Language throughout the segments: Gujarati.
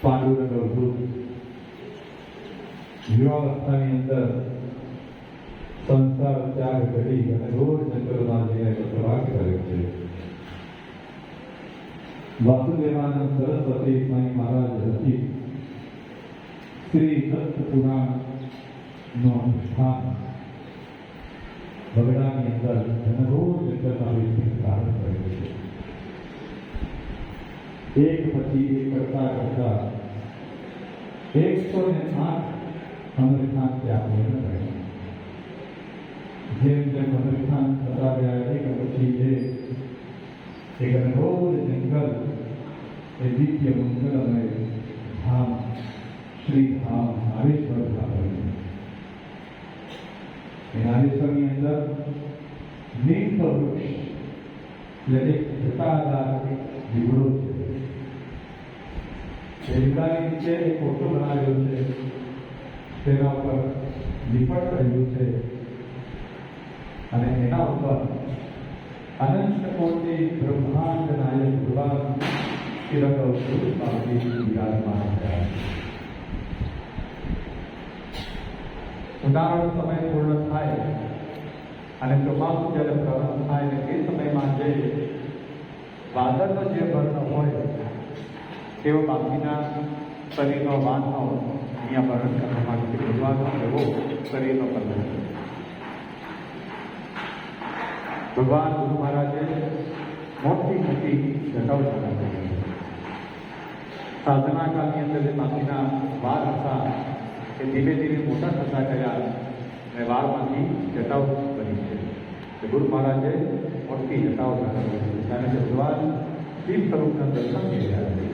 પાંડુરંગ અવધૂત યુવાવસ્થાની અંદર સંસાર ત્યાગ કરી અને રોજ જંગલમાં જઈને પ્રવાસ કર્યો છે. વાસુદેવાનંદ સરસ્વતી સ્વામી મહારાજ રચિત શ્રી દત્ત પુરાણનો અનુષ્ઠાન બગડાની અંદર ઘનઘોર જંગલમાં વિસ્તૃત પ્રારંભ કર્યો છે. એક પછી એક કરતા કરતા 108 અનુષ્ઠાન ત્યાં પૂર્ણ કર્યા. જેમ જેમ અનુષ્ઠાન થતા ગયા એક પછી એક ઘનઘોર જંગલ એ દિવ્ય મંગલમય ધામ શ્રી ધામ નારેશ્વર ધામ. એ નારેશ્વરની અંદર નીમ વૃક્ષ એટલે એક જટાદાર દીવડો છે. દીવડાની નીચે એક ઓટો બનાવેલો છે, તેના ઉપર લીપટ રહેલું છે અને એના ઉપર અનંત કોટી બ્રહ્માંડ નાયક ભગવાન વિરાજમાન થયા. ઉનાળો સમય પૂર્ણ થાય અને ચોમાસું જ્યારે પ્રારંભ થાય ને એ સમયમાં જે વાદળનો જે વર્ણ હોય તેઓ બાકીના શરીરનો વાન ન અહીંયા વર્ણન કરવા માટે ભગવાનનો એવો શરીરનો વર્ણન. ભગવાન ગુરુ મહારાજે મોટી મોટી જટાઓ ધારણ કરી. સાધના કાળની અંદર જે બાકીના વાળ હતા એ ધીમે ધીમે મોટા થતા ગયા અને વાળમાંથી જટાઓ બની છે. ગુરુ મહારાજે મોટી જટાઓ ધારણ કરી કારણ કે ભગવાન શિવ સ્વરૂપના દર્શન થઈ રહ્યા છે.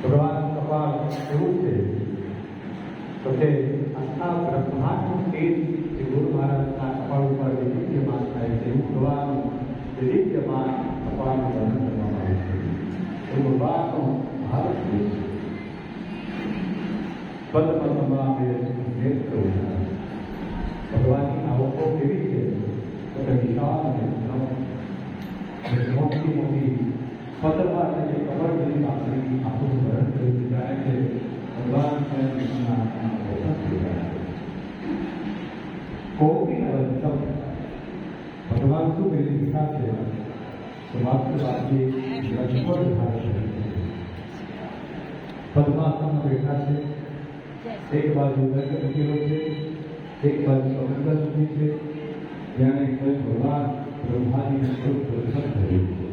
ભગવાન કપાળ એવું છે તો કે આખા બ્રહ્માંડનું તેજ જે ગુરુ મહારાજના કપાળ ઉપર જે દિવ્યમાન થાય છે એવું ભગવાન જે દિવ્યમાન કપાળનું વર્ણન કરવામાં આવે છે. એ ભગવાનનો ભારત છે. પદ્મમાં નેત્રો ભગવાનની આવકો કેવી છે તો કે વિશાળ અને મોટી મોટી પદ્મા અને જે કમર જેવી પાકડી આખું વર્ણન કર્યું છે. જાણે કે ભગવાન ભગવાન શું કરી દીધા છે તો માત્ર બાકી રજપટ ભારત પદ્માસનમાં બેઠા છે. એક બાજુ મૂકેલો છે, એક બાજુ કમંડલ સુધી છે, જાણે ભગવાન બ્રહ્માજીને સ્વરૂપ દર્શન કર્યું.